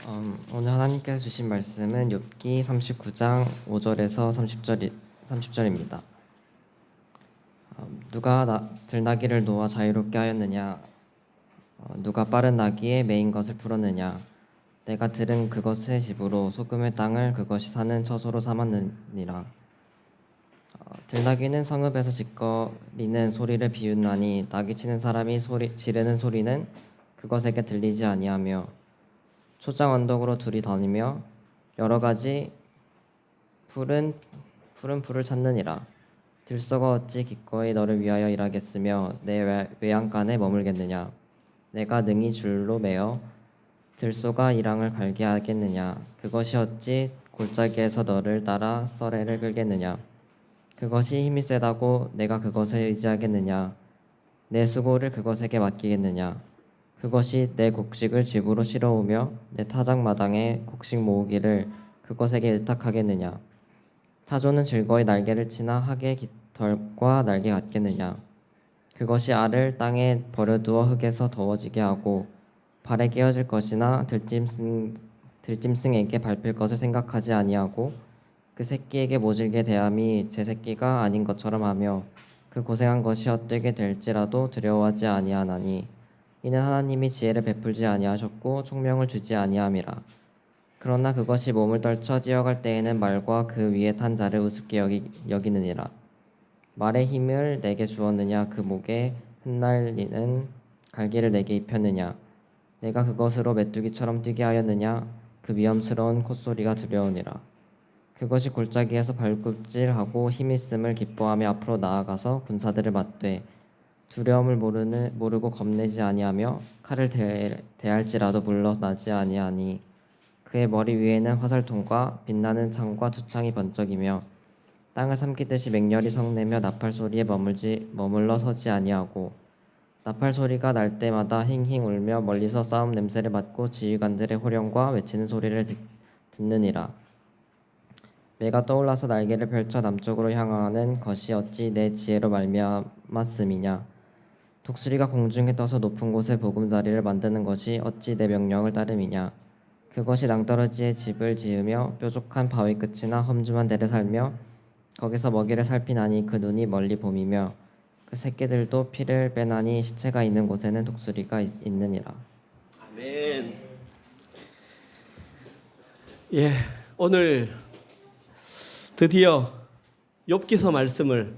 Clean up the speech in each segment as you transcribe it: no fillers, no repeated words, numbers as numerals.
오늘 하나님께서 주신 말씀은 욥기 39장 5절에서 30절입니다. 누가 들나귀를 놓아 자유롭게 하였느냐? 누가 빠른 나귀에 매인 것을 풀었느냐? 내가 들은 그것의 집으로 소금의 땅을 그것이 사는 처소로 삼았느니라. 들나귀는 성읍에서 짓거리는 소리를 비웃나니 나귀 치는 사람이 지르는 소리는 그것에게 들리지 아니하며 초장 언덕으로 둘이 다니며 여러 가지 푸른 풀을 찾느니라. 들소가 어찌 기꺼이 너를 위하여 일하겠으며 내 외양간에 머물겠느냐? 내가 능히 줄로 매어 들소가 이랑을 갈게 하겠느냐? 그것이 어찌 골짜기에서 너를 따라 썰애를 끌겠느냐? 그것이 힘이 세다고 내가 그것을 의지하겠느냐? 내 수고를 그것에게 맡기겠느냐? 그것이 내 곡식을 집으로 실어오며 내 타작마당에 곡식 모으기를 그것에게 일탁하겠느냐? 타조는 즐거이 날개를 치나 학의 깃털과 날개 같겠느냐? 그것이 알을 땅에 버려두어 흙에서 더워지게 하고 발에 깨어질 것이나 들짐승에게 밟힐 것을 생각하지 아니하고 그 새끼에게 모질게 대함이 제 새끼가 아닌 것처럼 하며 그 고생한 것이 헛되게 될지라도 두려워하지 아니하나니 이는 하나님이 지혜를 베풀지 아니하셨고 총명을 주지 아니함이라. 그러나 그것이 몸을 떨쳐 뛰어갈 때에는 말과 그 위에 탄 자를 우습게 여기느니라. 말의 힘을 내게 주었느냐? 그 목에 흩날리는 갈기를 내게 입혔느냐? 내가 그것으로 메뚜기처럼 뛰게 하였느냐? 그 위험스러운 콧소리가 두려우니라. 그것이 골짜기에서 발굽질하고 힘있음을 기뻐하며 앞으로 나아가서 군사들을 맞되 두려움을 모르고 겁내지 아니하며 칼을 대할지라도 물러나지 아니하니 그의 머리 위에는 화살통과 빛나는 창과 두 창이 번쩍이며 땅을 삼키듯이 맹렬히 성내며 나팔 소리에 머물러 서지 아니하고 나팔 소리가 날 때마다 힝힝 울며 멀리서 싸움 냄새를 맡고 지휘관들의 호령과 외치는 소리를 듣느니라. 매가 떠올라서 날개를 펼쳐 남쪽으로 향하는 것이 어찌 내 지혜로 말미암았음이냐? 독수리가 공중에 떠서 높은 곳에 보금자리를 만드는 것이 어찌 내 명령을 따름이냐? 그것이 낭떠러지에 집을 지으며 뾰족한 바위 끝이나 험준한 데를 살며 거기서 먹이를 살피나니 그 눈이 멀리 봄이며 그 새끼들도 피를 빼나니 시체가 있는 곳에는 독수리가 있느니라. 아멘. 예, 오늘 드디어 욥기서 말씀을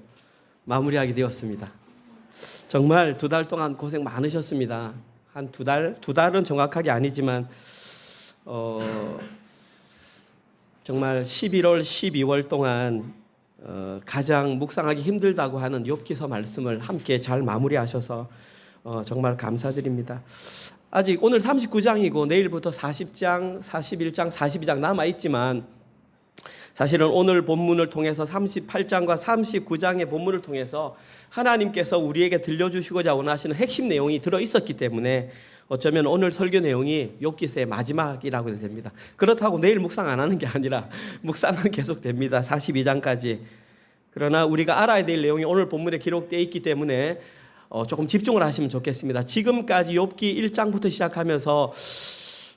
마무리하게 되었습니다. 정말 2달 동안 고생 많으셨습니다. 한 2달은 정확하게 아니지만 정말 11월, 12월 동안 가장 묵상하기 힘들다고 하는 욥기서 말씀을 함께 잘 마무리하셔서 정말 감사드립니다. 아직 오늘 39장이고 내일부터 40장, 41장, 42장 남아있지만 사실은 오늘 본문을 통해서 38장과 39장의 본문을 통해서 하나님께서 우리에게 들려주시고자 원하시는 핵심 내용이 들어있었기 때문에 어쩌면 오늘 설교 내용이 욥기서의 마지막이라고 됩니다. 그렇다고 내일 묵상 안 하는 게 아니라 묵상은 계속됩니다. 42장까지. 그러나 우리가 알아야 될 내용이 오늘 본문에 기록되어 있기 때문에 조금 집중을 하시면 좋겠습니다. 지금까지 욥기 1장부터 시작하면서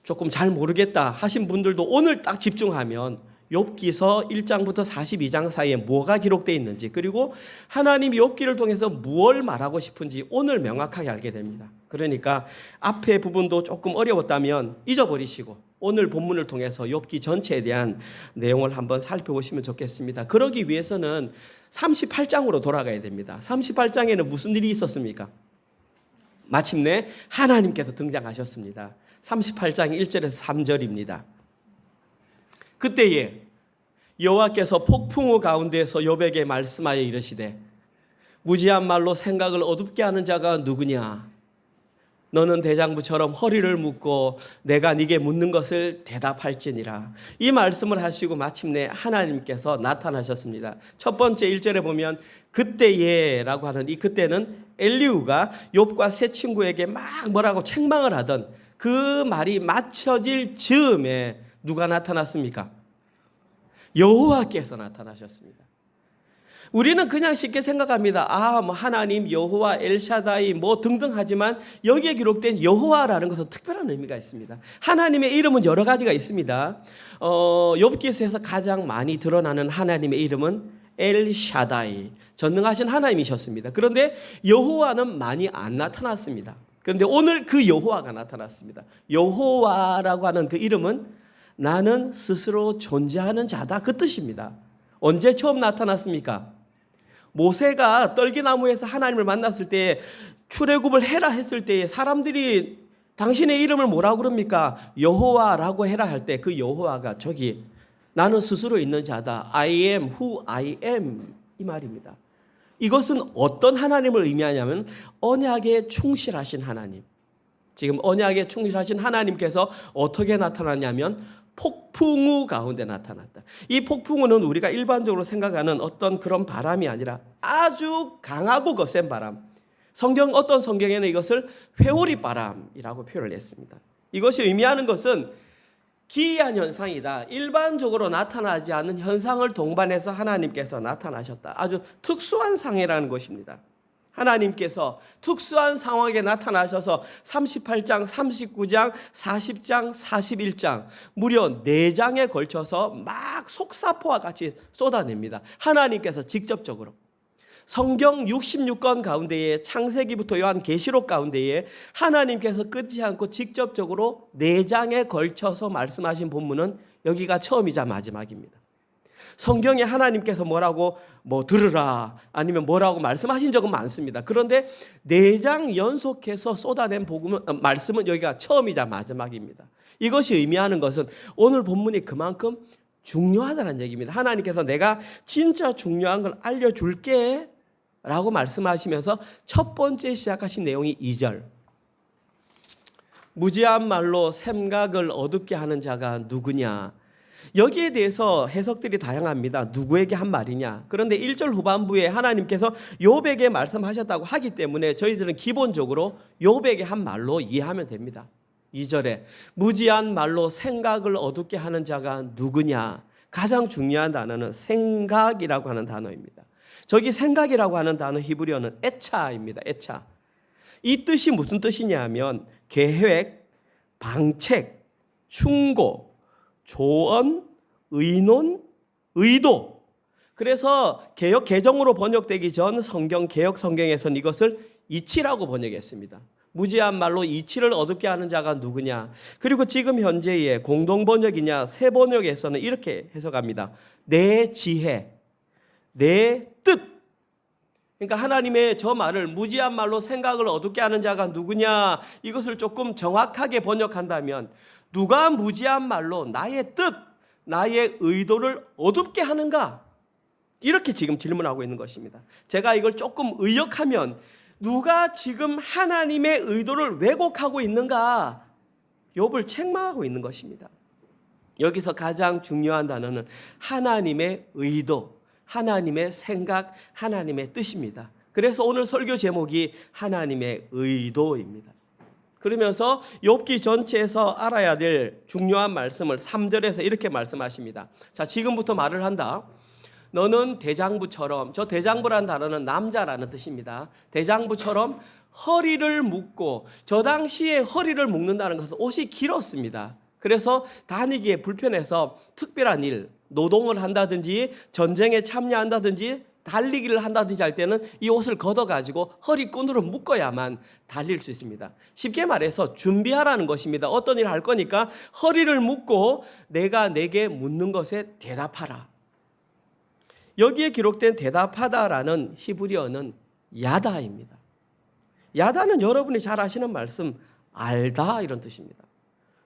조금 잘 모르겠다 하신 분들도 오늘 딱 집중하면 욥기서 1장부터 42장 사이에 뭐가 기록되어 있는지, 그리고 하나님이 욥기를 통해서 무엇을 말하고 싶은지 오늘 명확하게 알게 됩니다. 그러니까 앞에 부분도 조금 어려웠다면 잊어버리시고 오늘 본문을 통해서 욥기 전체에 대한 내용을 한번 살펴보시면 좋겠습니다. 그러기 위해서는 38장으로 돌아가야 됩니다. 38장에는 무슨 일이 있었습니까? 마침내 하나님께서 등장하셨습니다. 38장 1절에서 3절입니다. 그때에 여호와께서 폭풍우 가운데서 욥에게 말씀하여 이르시되 무지한 말로 생각을 어둡게 하는 자가 누구냐? 너는 대장부처럼 허리를 묶고 내가 네게 묻는 것을 대답할지니라. 이 말씀을 하시고 마침내 하나님께서 나타나셨습니다. 첫 번째 1절에 보면 그때에라고 하는 이 그때는 엘리후가 욥과 세 친구에게 막 뭐라고 책망을 하던 그 말이 맞춰질 즈음에 누가 나타났습니까? 여호와께서 나타나셨습니다. 우리는 그냥 쉽게 생각합니다. 뭐 하나님, 여호와, 엘샤다이 뭐 등등 하지만 여기에 기록된 여호와라는 것은 특별한 의미가 있습니다. 하나님의 이름은 여러 가지가 있습니다. 욥기서에서 가장 많이 드러나는 하나님의 이름은 엘샤다이, 전능하신 하나님이셨습니다. 그런데 여호와는 많이 안 나타났습니다. 그런데 오늘 그 여호와가 나타났습니다. 여호와라고 하는 그 이름은 나는 스스로 존재하는 자다, 그 뜻입니다. 언제 처음 나타났습니까? 모세가 떨기나무에서 하나님을 만났을 때, 출애굽을 해라 했을 때 사람들이 당신의 이름을 뭐라고 그럽니까? 여호와라고 해라 할 때 그 여호와가 저기 나는 스스로 있는 자다, I am who I am, 이 말입니다. 이것은 어떤 하나님을 의미하냐면 언약에 충실하신 하나님. 지금 언약에 충실하신 하나님께서 어떻게 나타났냐면 폭풍우 가운데 나타났다. 이 폭풍우는 우리가 일반적으로 생각하는 어떤 그런 바람이 아니라 아주 강하고 거센 바람. 어떤 성경에는 이것을 회오리 바람이라고 표현을 했습니다. 이것이 의미하는 것은 기이한 현상이다. 일반적으로 나타나지 않는 현상을 동반해서 하나님께서 나타나셨다. 아주 특수한 상황이라는 것입니다. 하나님께서 특수한 상황에 나타나셔서 38장, 39장, 40장, 41장 무려 4장에 걸쳐서 막 속사포와 같이 쏟아냅니다. 하나님께서 직접적으로. 성경 66권 가운데에 창세기부터 요한계시록 가운데에 하나님께서 끊지 않고 직접적으로 4장에 걸쳐서 말씀하신 본문은 여기가 처음이자 마지막입니다. 성경에 하나님께서 뭐라고 들으라 아니면 뭐라고 말씀하신 적은 많습니다. 그런데 4장 연속해서 쏟아낸 말씀은 여기가 처음이자 마지막입니다. 이것이 의미하는 것은 오늘 본문이 그만큼 중요하다는 얘기입니다. 하나님께서 내가 진짜 중요한 걸 알려줄게 라고 말씀하시면서 첫 번째 시작하신 내용이 2절. 무지한 말로 샘각을 어둡게 하는 자가 누구냐. 여기에 대해서 해석들이 다양합니다. 누구에게 한 말이냐. 그런데 1절 후반부에 하나님께서 욥에게 말씀하셨다고 하기 때문에 저희들은 기본적으로 욥에게 한 말로 이해하면 됩니다. 2절에 무지한 말로 생각을 어둡게 하는 자가 누구냐. 가장 중요한 단어는 생각이라고 하는 단어입니다. 저기 생각이라고 하는 단어 히브리어는 에차입니다. 에차. 이 뜻이 무슨 뜻이냐면 계획, 방책, 충고, 조언, 의논, 의도. 그래서 개역 개정으로 번역되기 전 성경 개역 성경에서는 이것을 이치라고 번역했습니다. 무지한 말로 이치를 어둡게 하는 자가 누구냐. 그리고 지금 현재의 공동 번역이냐 새 번역에서는 이렇게 해석합니다. 내 지혜, 내 뜻. 그러니까 하나님의 저 말을 무지한 말로 생각을 어둡게 하는 자가 누구냐, 이것을 조금 정확하게 번역한다면 누가 무지한 말로 나의 뜻, 나의 의도를 어둡게 하는가? 이렇게 지금 질문하고 있는 것입니다. 제가 이걸 조금 의역하면 누가 지금 하나님의 의도를 왜곡하고 있는가? 욥을 책망하고 있는 것입니다. 여기서 가장 중요한 단어는 하나님의 의도, 하나님의 생각, 하나님의 뜻입니다. 그래서 오늘 설교 제목이 하나님의 의도입니다. 그러면서 욥기 전체에서 알아야 될 중요한 말씀을 3절에서 이렇게 말씀하십니다. 자, 지금부터 말을 한다. 너는 대장부처럼, 저 대장부라는 단어는 남자라는 뜻입니다. 대장부처럼 허리를 묶고, 저 당시에 허리를 묶는다는 것은 옷이 길었습니다. 그래서 다니기에 불편해서 특별한 일, 노동을 한다든지 전쟁에 참여한다든지 달리기를 한다든지 할 때는 이 옷을 걷어가지고 허리끈으로 묶어야만 달릴 수 있습니다. 쉽게 말해서 준비하라는 것입니다. 어떤 일을 할 거니까 허리를 묶고 내가 내게 묻는 것에 대답하라. 여기에 기록된 대답하다라는 히브리어는 야다입니다. 야다는 여러분이 잘 아시는 말씀 알다 이런 뜻입니다.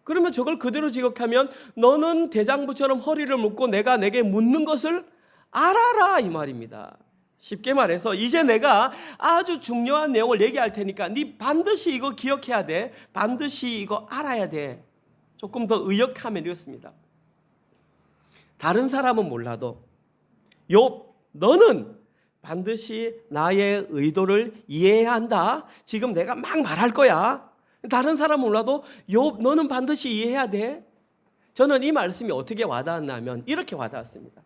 그러면 저걸 그대로 지역하면 너는 대장부처럼 허리를 묶고 내가 내게 묻는 것을 알아라 이 말입니다. 쉽게 말해서 이제 내가 아주 중요한 내용을 얘기할 테니까 네 반드시 이거 기억해야 돼. 반드시 이거 알아야 돼. 조금 더 의역하면 이렇습니다. 다른 사람은 몰라도 욥 너는 반드시 나의 의도를 이해해야 한다. 지금 내가 막 말할 거야. 다른 사람은 몰라도 욥 너는 반드시 이해해야 돼. 저는 이 말씀이 어떻게 와닿았냐면 이렇게 와닿았습니다.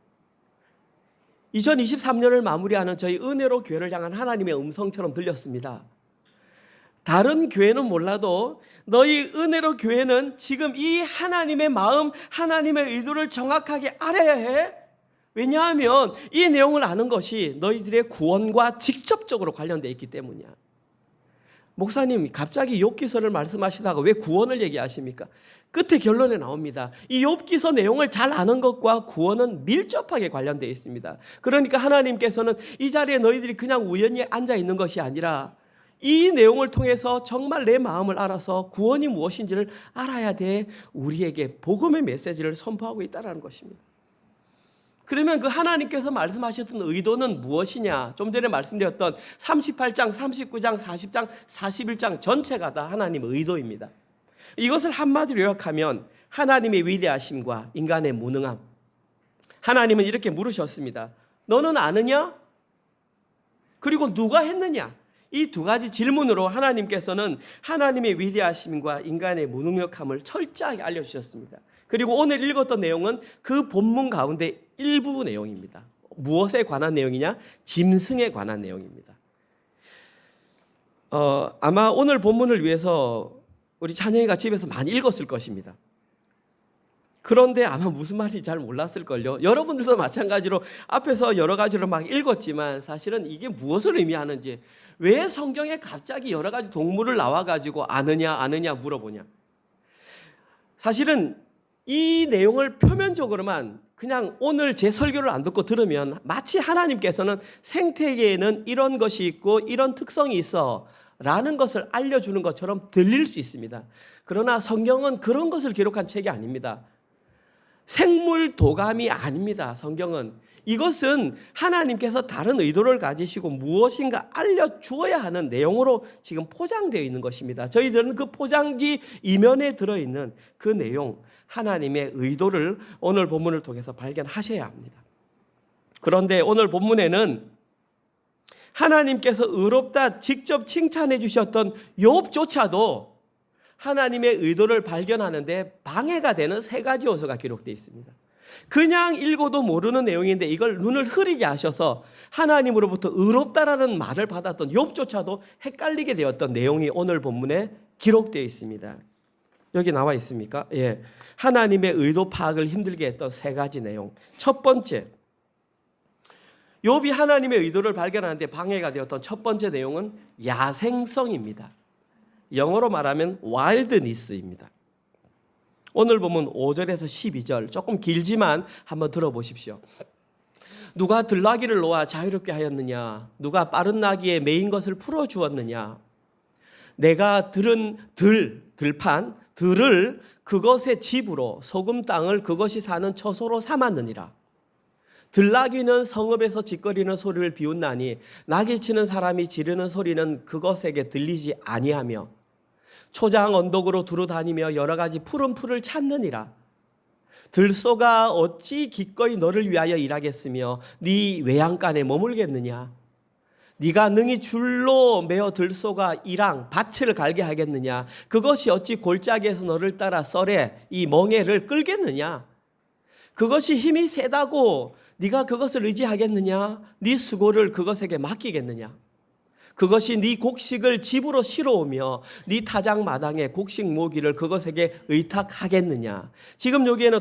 2023년을 마무리하는 저희 은혜로 교회를 향한 하나님의 음성처럼 들렸습니다. 다른 교회는 몰라도 너희 은혜로 교회는 지금 이 하나님의 마음, 하나님의 의도를 정확하게 알아야 해. 왜냐하면 이 내용을 아는 것이 너희들의 구원과 직접적으로 관련되어 있기 때문이야. 목사님 갑자기 욥기서를 말씀하시다가 왜 구원을 얘기하십니까? 끝에 결론에 나옵니다. 이 욥기서 내용을 잘 아는 것과 구원은 밀접하게 관련되어 있습니다. 그러니까 하나님께서는 이 자리에 너희들이 그냥 우연히 앉아 있는 것이 아니라 이 내용을 통해서 정말 내 마음을 알아서 구원이 무엇인지를 알아야 돼. 우리에게 복음의 메시지를 선포하고 있다는 것입니다. 그러면 그 하나님께서 말씀하셨던 의도는 무엇이냐? 좀 전에 말씀드렸던 38장, 39장, 40장, 41장 전체가 다 하나님의 의도입니다. 이것을 한마디로 요약하면 하나님의 위대하심과 인간의 무능함. 하나님은 이렇게 물으셨습니다. 너는 아느냐? 그리고 누가 했느냐? 이 두 가지 질문으로 하나님께서는 하나님의 위대하심과 인간의 무능력함을 철저하게 알려주셨습니다. 그리고 오늘 읽었던 내용은 그 본문 가운데 일부 내용입니다. 무엇에 관한 내용이냐? 짐승에 관한 내용입니다. 아마 오늘 본문을 위해서 우리 찬영이가 집에서 많이 읽었을 것입니다. 그런데 아마 무슨 말인지 잘 몰랐을걸요. 여러분들도 마찬가지로 앞에서 여러 가지로 막 읽었지만 사실은 이게 무엇을 의미하는지, 왜 성경에 갑자기 여러 가지 동물을 나와가지고 아느냐 물어보냐. 사실은 이 내용을 표면적으로만 그냥 오늘 제 설교를 안 듣고 들으면 마치 하나님께서는 생태계에는 이런 것이 있고 이런 특성이 있어 라는 것을 알려주는 것처럼 들릴 수 있습니다. 그러나 성경은 그런 것을 기록한 책이 아닙니다. 생물 도감이 아닙니다. 성경은 이것은 하나님께서 다른 의도를 가지시고 무엇인가 알려주어야 하는 내용으로 지금 포장되어 있는 것입니다. 저희들은 그 포장지 이면에 들어있는 그 내용, 하나님의 의도를 오늘 본문을 통해서 발견하셔야 합니다. 그런데 오늘 본문에는 하나님께서 의롭다 직접 칭찬해 주셨던 욥조차도 하나님의 의도를 발견하는데 방해가 되는 세 가지 요소가 기록되어 있습니다. 그냥 읽어도 모르는 내용인데 이걸 눈을 흐리게 하셔서 하나님으로부터 의롭다라는 말을 받았던 욥조차도 헷갈리게 되었던 내용이 오늘 본문에 기록되어 있습니다. 여기 나와 있습니까? 예. 하나님의 의도 파악을 힘들게 했던 세 가지 내용. 첫 번째, 욥이 하나님의 의도를 발견하는데 방해가 되었던 첫 번째 내용은 야생성입니다. 영어로 말하면 wildness입니다. 오늘 보면 5절에서 12절 조금 길지만 한번 들어보십시오. 누가 들나귀를 놓아 자유롭게 하였느냐? 누가 빠른 나귀에 메인 것을 풀어주었느냐? 내가 들은 들판, 들을 그것의 집으로, 소금 땅을 그것이 사는 처소로 삼았느니라. 들나귀는 성읍에서 짓거리는 소리를 비웃나니 나귀 치는 사람이 지르는 소리는 그것에게 들리지 아니하며 초장 언덕으로 두루 다니며 여러 가지 푸른 풀을 찾느니라. 들소가 어찌 기꺼이 너를 위하여 일하겠으며 네 외양간에 머물겠느냐? 네가 능히 줄로 매어 들소가 이랑 밭을 갈게 하겠느냐? 그것이 어찌 골짜기에서 너를 따라 썰에 이 멍에를 끌겠느냐? 그것이 힘이 세다고 네가 그것을 의지하겠느냐? 네 수고를 그것에게 맡기겠느냐? 그것이 네 곡식을 집으로 실어오며 네 타작 마당에 곡식 모기를 그것에게 의탁하겠느냐? 지금 여기에는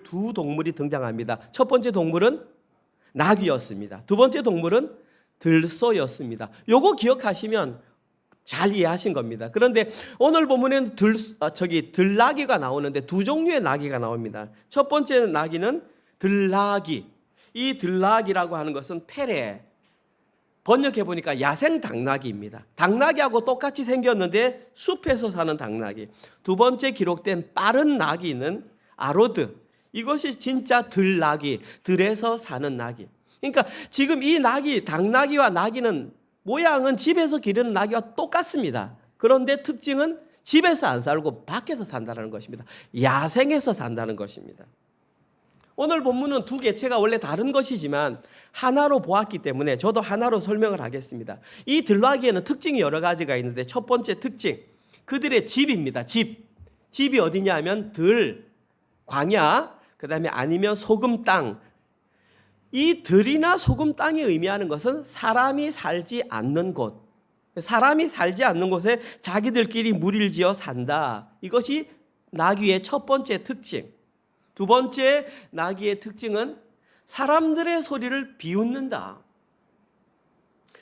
두 동물이 등장합니다. 첫 번째 동물은 나귀였습니다. 두 번째 동물은 들소였습니다. 요거 기억하시면 잘 이해하신 겁니다. 그런데 오늘 본문에는 들나귀가 나오는데 두 종류의 나귀가 나옵니다. 첫 번째 나귀는 들나귀. 이 들나귀라고 하는 것은 페레, 번역해 보니까 야생 당나귀입니다. 당나귀하고 똑같이 생겼는데 숲에서 사는 당나귀. 두 번째 기록된 빠른 나귀는 아로드. 이것이 진짜 들나귀, 들에서 사는 나귀. 그러니까 지금 이 나귀, 당나귀와 나귀는 모양은 집에서 기르는 나귀와 똑같습니다. 그런데 특징은 집에서 안 살고 밖에서 산다는 것입니다. 야생에서 산다는 것입니다. 오늘 본문은 두 개체가 원래 다른 것이지만 하나로 보았기 때문에 저도 하나로 설명을 하겠습니다. 이 들나귀에는 특징이 여러 가지가 있는데 첫 번째 특징, 그들의 집입니다. 집이 어디냐 하면 광야, 그 다음에 아니면 소금 땅, 이 들이나 소금 땅이 의미하는 것은 사람이 살지 않는 곳, 사람이 살지 않는 곳에 자기들끼리 무리를 지어 산다. 이것이 나귀의 첫 번째 특징. 두 번째 나귀의 특징은 사람들의 소리를 비웃는다.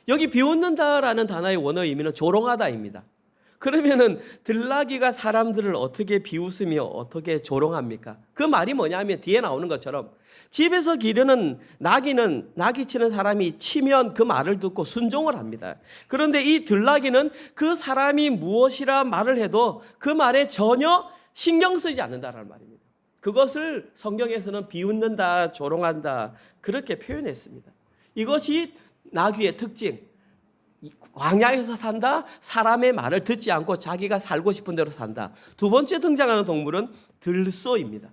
여기 비웃는다라는 단어의 원어 의미는 조롱하다입니다. 그러면은 들나귀가 사람들을 어떻게 비웃으며 어떻게 조롱합니까? 그 말이 뭐냐면 뒤에 나오는 것처럼 집에서 기르는 나귀는 나귀 치는 사람이 치면 그 말을 듣고 순종을 합니다. 그런데 이 들나귀는 그 사람이 무엇이라 말을 해도 그 말에 전혀 신경 쓰지 않는다라는 말입니다. 그것을 성경에서는 비웃는다, 조롱한다 그렇게 표현했습니다. 이것이 나귀의 특징. 광야에서 산다, 사람의 말을 듣지 않고 자기가 살고 싶은 대로 산다. 두 번째 등장하는 동물은 들소입니다.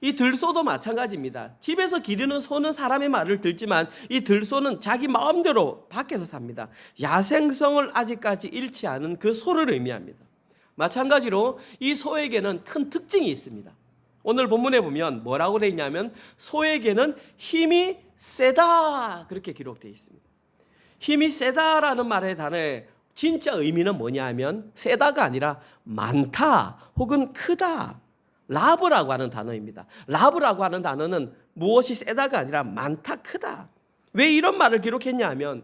이 들소도 마찬가지입니다. 집에서 기르는 소는 사람의 말을 듣지만 이 들소는 자기 마음대로 밖에서 삽니다. 야생성을 아직까지 잃지 않은 그 소를 의미합니다. 마찬가지로 이 소에게는 큰 특징이 있습니다. 오늘 본문에 보면 뭐라고 되어 있냐면 소에게는 힘이 세다 그렇게 기록되어 있습니다. 힘이 세다라는 말의 단어의 진짜 의미는 뭐냐 하면 세다가 아니라 많다 혹은 크다. 라브라고 하는 단어입니다. 라브라고 하는 단어는 무엇이 세다가 아니라 많다, 크다. 왜 이런 말을 기록했냐 하면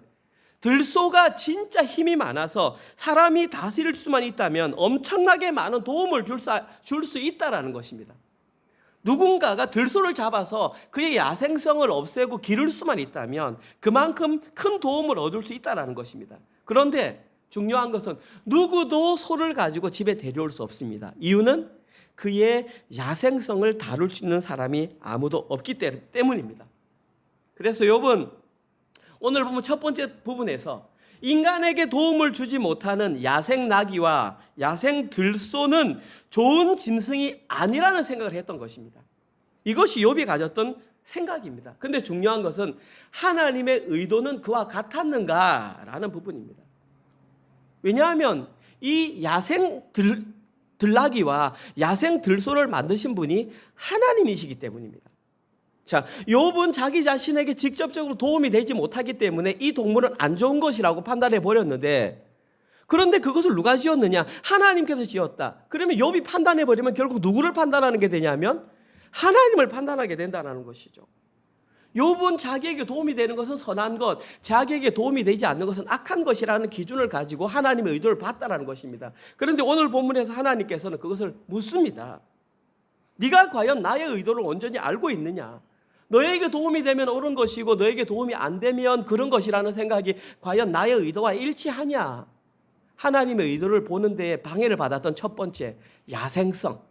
들소가 진짜 힘이 많아서 사람이 다스릴 수만 있다면 엄청나게 많은 도움을 줄 수 있다라는 것입니다. 누군가가 들소를 잡아서 그의 야생성을 없애고 기를 수만 있다면 그만큼 큰 도움을 얻을 수 있다는 것입니다. 그런데 중요한 것은 누구도 소를 가지고 집에 데려올 수 없습니다. 이유는 그의 야생성을 다룰 수 있는 사람이 아무도 없기 때문입니다. 그래서 욥은 오늘 보면 첫 번째 부분에서 인간에게 도움을 주지 못하는 야생 나귀와 야생 들소는 좋은 짐승이 아니라는 생각을 했던 것입니다. 이것이 욥이 가졌던 생각입니다. 그런데 중요한 것은 하나님의 의도는 그와 같았는가라는 부분입니다. 왜냐하면 이 야생 들나귀와 야생 들소를 만드신 분이 하나님이시기 때문입니다. 자, 욥은 자기 자신에게 직접적으로 도움이 되지 못하기 때문에 이 동물은 안 좋은 것이라고 판단해 버렸는데, 그런데 그것을 누가 지었느냐? 하나님께서 지었다. 그러면 욥이 판단해 버리면 결국 누구를 판단하는 게 되냐면 하나님을 판단하게 된다는 것이죠. 욥은 자기에게 도움이 되는 것은 선한 것, 자기에게 도움이 되지 않는 것은 악한 것이라는 기준을 가지고 하나님의 의도를 봤다라는 것입니다. 그런데 오늘 본문에서 하나님께서는 그것을 묻습니다. 네가 과연 나의 의도를 온전히 알고 있느냐? 너에게 도움이 되면 옳은 것이고 너에게 도움이 안 되면 그런 것이라는 생각이 과연 나의 의도와 일치하냐? 하나님의 의도를 보는 데에 방해를 받았던 첫 번째, 야생성.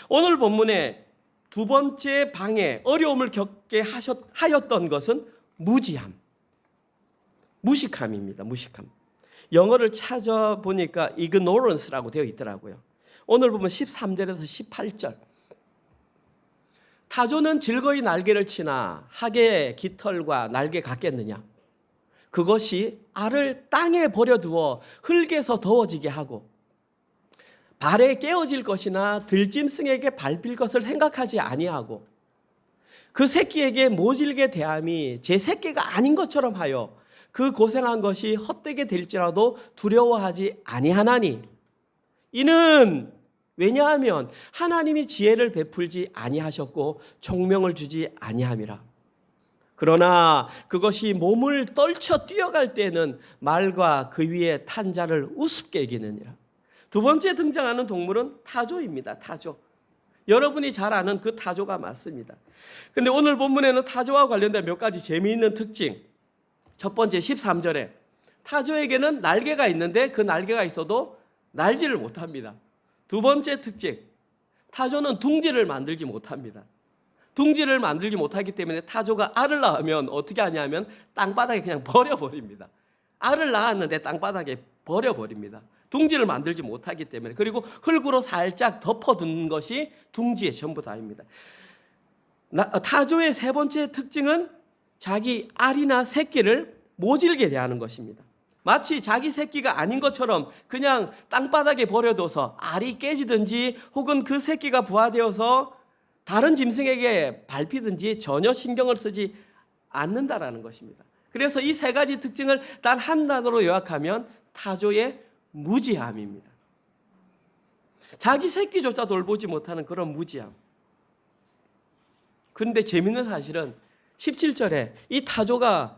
오늘 본문에 두 번째 방해, 어려움을 겪게 하였던 것은 무지함, 무식함입니다. 무식함. 영어를 찾아보니까 ignorance라고 되어 있더라고요. 오늘 보면 13절에서 18절. 타조는 즐거이 날개를 치나 학의 깃털과 날개 같겠느냐? 그것이 알을 땅에 버려두어 흙에서 더워지게 하고 발에 깨어질 것이나 들짐승에게 밟힐 것을 생각하지 아니하고 그 새끼에게 모질게 대함이 제 새끼가 아닌 것처럼 하여 그 고생한 것이 헛되게 될지라도 두려워하지 아니하나니 이는 왜냐하면 하나님이 지혜를 베풀지 아니하셨고 총명을 주지 아니함이라. 그러나 그것이 몸을 떨쳐 뛰어갈 때는 말과 그 위에 탄 자를 우습게 여기느니라. 두 번째 등장하는 동물은 타조입니다. 타조. 여러분이 잘 아는 그 타조가 맞습니다. 그런데 오늘 본문에는 타조와 관련된 몇 가지 재미있는 특징. 첫 번째 13절에 타조에게는 날개가 있는데 그 날개가 있어도 날지를 못합니다. 두 번째 특징, 타조는 둥지를 만들지 못합니다. 둥지를 만들지 못하기 때문에 타조가 알을 낳으면 어떻게 하냐면 땅바닥에 그냥 버려버립니다. 알을 낳았는데 땅바닥에 버려버립니다. 둥지를 만들지 못하기 때문에. 그리고 흙으로 살짝 덮어둔 것이 둥지의 전부 다입니다. 타조의 세 번째 특징은 자기 알이나 새끼를 모질게 대하는 것입니다. 마치 자기 새끼가 아닌 것처럼 그냥 땅바닥에 버려둬서 알이 깨지든지 혹은 그 새끼가 부화되어서 다른 짐승에게 밟히든지 전혀 신경을 쓰지 않는다라는 것입니다. 그래서 이 세 가지 특징을 단 한 단어로 요약하면 타조의 무지함입니다. 자기 새끼조차 돌보지 못하는 그런 무지함. 그런데 재밌는 사실은 17절에 이 타조가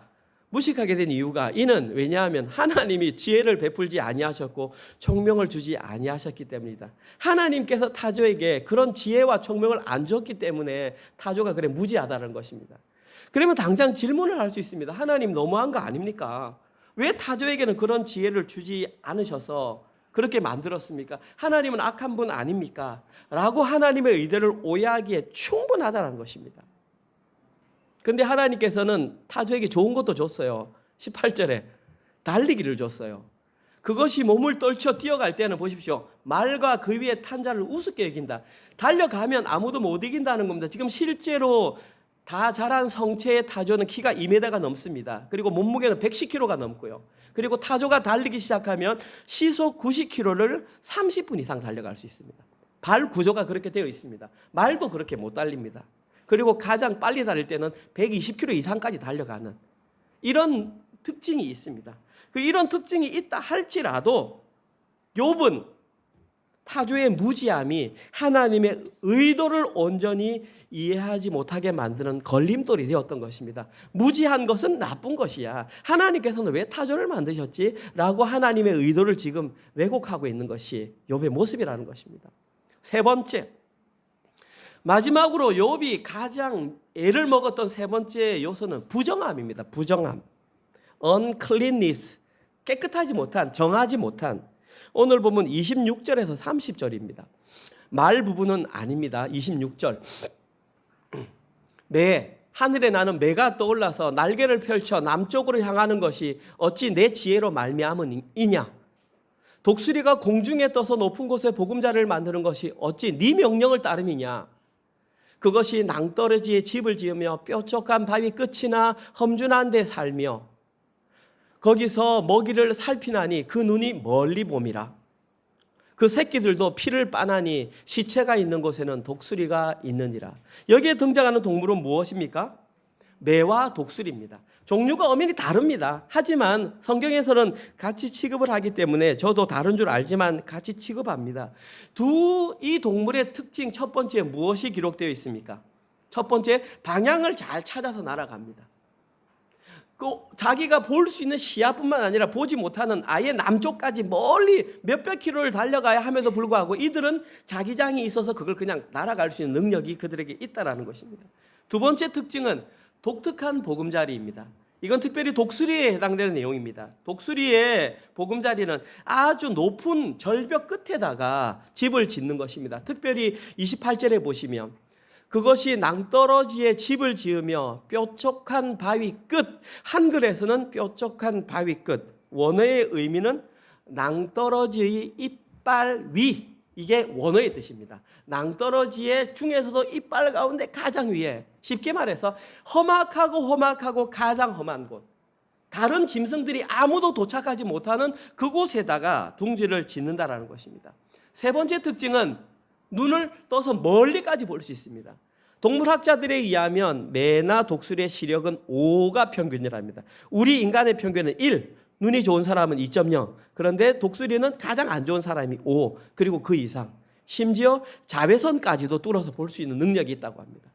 무식하게 된 이유가 이는 왜냐하면 하나님이 지혜를 베풀지 아니하셨고 총명을 주지 아니하셨기 때문이다. 하나님께서 타조에게 그런 지혜와 총명을 안 줬기 때문에 타조가 그래 무지하다는 것입니다. 그러면 당장 질문을 할 수 있습니다. 하나님 너무한 거 아닙니까? 왜 타조에게는 그런 지혜를 주지 않으셔서 그렇게 만들었습니까? 하나님은 악한 분 아닙니까? 라고 하나님의 의도를 오해하기에 충분하다는 것입니다. 근데 하나님께서는 타조에게 좋은 것도 줬어요. 18절에 달리기를 줬어요. 그것이 몸을 떨쳐 뛰어갈 때는 보십시오. 말과 그 위에 탄 자를 우습게 여긴다. 달려가면 아무도 못 이긴다는 겁니다. 지금 실제로 다 자란 성체의 타조는 키가 2m가 넘습니다. 그리고 몸무게는 110kg가 넘고요. 그리고 타조가 달리기 시작하면 시속 90km를 30분 이상 달려갈 수 있습니다. 발 구조가 그렇게 되어 있습니다. 말도 그렇게 못 달립니다. 그리고 가장 빨리 달릴 때는 120km 이상까지 달려가는 이런 특징이 있습니다. 이런 특징이 있다 할지라도 욥은 타조의 무지함이 하나님의 의도를 온전히 이해하지 못하게 만드는 걸림돌이 되었던 것입니다. 무지한 것은 나쁜 것이야. 하나님께서는 왜 타조를 만드셨지? 라고 하나님의 의도를 지금 왜곡하고 있는 것이 욥의 모습이라는 것입니다. 세 번째, 마지막으로 욥이 가장 애를 먹었던 세 번째 요소는 부정함입니다. 부정함. uncleanness. 깨끗하지 못한, 정하지 못한. 오늘 보면 26절에서 30절입니다. 말 부분은 아닙니다. 26절. 매, 하늘에 나는 매가 떠올라서 날개를 펼쳐 남쪽으로 향하는 것이 어찌 내 지혜로 말미암으니냐. 독수리가 공중에 떠서 높은 곳에 보금자리를 만드는 것이 어찌 네 명령을 따름이냐. 그것이 낭떠러지에 집을 지으며 뾰족한 바위 끝이나 험준한 데 살며 거기서 먹이를 살피나니 그 눈이 멀리 봄이라. 그 새끼들도 피를 빠나니 시체가 있는 곳에는 독수리가 있느니라. 여기에 등장하는 동물은 무엇입니까? 매와 독수리입니다. 종류가 엄연히 다릅니다. 하지만 성경에서는 같이 취급을 하기 때문에 저도 다른 줄 알지만 같이 취급합니다. 이 동물의 특징 첫 번째 무엇이 기록되어 있습니까? 첫 번째, 방향을 잘 찾아서 날아갑니다. 자기가 볼 수 있는 시야뿐만 아니라 보지 못하는 아예 남쪽까지 멀리 몇백 킬로를 달려가야 함에도 불구하고 이들은 자기장이 있어서 그걸 그냥 날아갈 수 있는 능력이 그들에게 있다는 것입니다. 두 번째 특징은 독특한 보금자리입니다. 이건 특별히 독수리에 해당되는 내용입니다. 독수리의 보금자리는 아주 높은 절벽 끝에다가 집을 짓는 것입니다. 특별히 28절에 보시면 그것이 낭떠러지에 집을 지으며 뾰족한 바위 끝, 한글에서는 뾰족한 바위 끝, 원어의 의미는 낭떠러지의 이빨 위, 이게 원어의 뜻입니다. 낭떠러지의 중에서도 이빨 가운데 가장 위에, 쉽게 말해서 험악하고 가장 험한 곳, 다른 짐승들이 아무도 도착하지 못하는 그곳에다가 둥지를 짓는다라는 것입니다. 세 번째 특징은 눈을 떠서 멀리까지 볼 수 있습니다. 동물학자들에 의하면 매나 독수리의 시력은 5가 평균이랍니다. 우리 인간의 평균은 1, 눈이 좋은 사람은 2.0, 그런데 독수리는 가장 안 좋은 사람이 5, 그리고 그 이상, 심지어 자외선까지도 뚫어서 볼 수 있는 능력이 있다고 합니다.